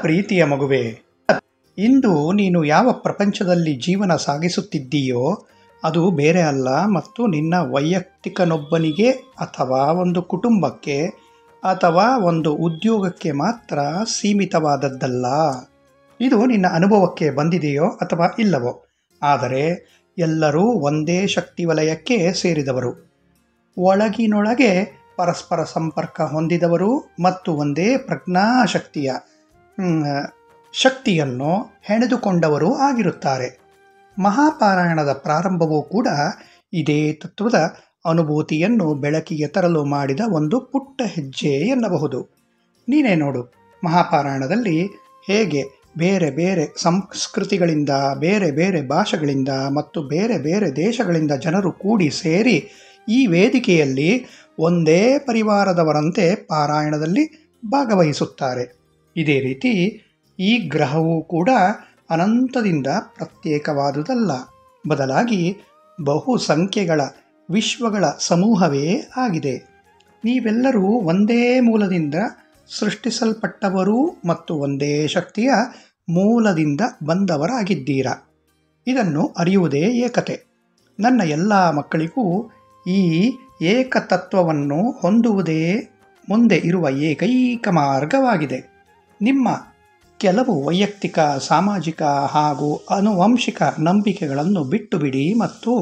ಪ್ರೀತಿಯ ಮಗುವೆ, ಇಂದು ನೀನು ಯಾವ ಪ್ರಪಂಚದಲ್ಲಿ ಜೀವನ ಸಾಗಿಸುತ್ತಿದ್ದೀಯೋ ಅದು ಬೇರೆ ಅಲ್ಲ ಮತ್ತು ನಿನ್ನ ವೈಯಕ್ತಿಕನೊಬ್ಬನಿಗೆ ಅಥವಾ ಒಂದು ಕುಟುಂಬಕ್ಕೆ ಅಥವಾ ಒಂದು ಉದ್ಯೋಗಕ್ಕೆ ಮಾತ್ರ ಸೀಮಿತವಾದದ್ದಲ್ಲ. ಇದು ನಿನ್ನ ಅನುಭವಕ್ಕೆ ಬಂದಿದೆಯೋ ಅಥವಾ ಇಲ್ಲವೋ, ಆದರೆ ಎಲ್ಲರೂ ಒಂದೇ ಶಕ್ತಿ ವಲಯಕ್ಕೆ ಸೇರಿದವರು, ಒಳಗಿನೊಳಗೆ ಪರಸ್ಪರ ಸಂಪರ್ಕ ಹೊಂದಿದವರು ಮತ್ತು ಒಂದೇ ಪ್ರಜ್ಞಾಶಕ್ತಿಯ ಶಕ್ತಿಯನ್ನು ಹೆಣೆದುಕೊಂಡವರು ಆಗಿರುತ್ತಾರೆ. ಮಹಾಪಾರಾಯಣದ ಪ್ರಾರಂಭವೂ ಕೂಡ ಇದೇ ತತ್ವದ ಅನುಭೂತಿಯನ್ನು ಬೆಳಕಿಗೆ ತರಲು ಮಾಡಿದ ಒಂದು ಪುಟ್ಟ ಹೆಜ್ಜೆ ಎನ್ನಬಹುದು. ನೀನೇ ನೋಡು, ಮಹಾಪಾರಾಯಣದಲ್ಲಿ ಹೇಗೆ ಬೇರೆ ಬೇರೆ ಸಂಸ್ಕೃತಿಗಳಿಂದ, ಬೇರೆ ಬೇರೆ ಭಾಷೆಗಳಿಂದ ಮತ್ತು ಬೇರೆ ಬೇರೆ ದೇಶಗಳಿಂದ ಜನರು ಕೂಡಿ ಸೇರಿ ಈ ವೇದಿಕೆಯಲ್ಲಿ ಒಂದೇ ಪರಿವಾರದವರಂತೆ ಪಾರಾಯಣದಲ್ಲಿ ಭಾಗವಹಿಸುತ್ತಾರೆ. ಇದೇ ರೀತಿ ಈ ಗ್ರಹವೂ ಕೂಡ ಅನಂತದಿಂದ ಪ್ರತ್ಯೇಕವಾದುದಲ್ಲ, ಬದಲಾಗಿ ಬಹುಸಂಖ್ಯೆಗಳ ವಿಶ್ವಗಳ ಸಮೂಹವೇ ಆಗಿದೆ. ನೀವೆಲ್ಲರೂ ಒಂದೇ ಮೂಲದಿಂದ ಸೃಷ್ಟಿಸಲ್ಪಟ್ಟವರು ಮತ್ತು ಒಂದೇ ಶಕ್ತಿಯ ಮೂಲದಿಂದ ಬಂದವರಾಗಿದ್ದೀರಾ. ಇದನ್ನು ಅರಿಯುವುದೇ ಏಕತೆ. ನನ್ನ ಎಲ್ಲ ಮಕ್ಕಳಿಗೂ ಈ ಏಕತತ್ವವನ್ನು ಹೊಂದುವುದೇ ಮುಂದೆ ಇರುವ ಏಕೈಕ ಮಾರ್ಗವಾಗಿದೆ. ನಿಮ್ಮ ಕೆಲವು ವೈಯಕ್ತಿಕ, ಸಾಮಾಜಿಕ ಹಾಗೂ ಆನುವಂಶಿಕ ನಂಬಿಕೆಗಳನ್ನು ಬಿಟ್ಟು ಬಿಡಿ ಮತ್ತು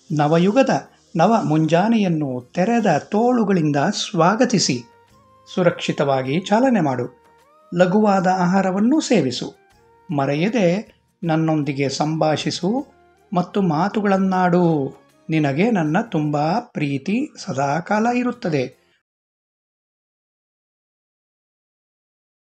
ನವಯುಗದ ನವ ಮುಂಜಾನೆಯನ್ನು ತೆರೆದ ತೋಳುಗಳಿಂದ ಸ್ವಾಗತಿಸಿ ಸುರಕ್ಷಿತವಾಗಿ ಚಾಲನೆ ಮಾಡು. ಲಘುವಾದ ಆಹಾರವನ್ನು ಸೇವಿಸು, ಮರೆಯದೆ ನನ್ನೊಂದಿಗೆ ಸಂಭಾಷಿಸು ಮತ್ತು ಮಾತುಗಳನ್ನಾಡು. ನಿನಗೆ ನನ್ನ ತುಂಬ ಪ್ರೀತಿ ಸದಾಕಾಲ ಇರುತ್ತದೆ.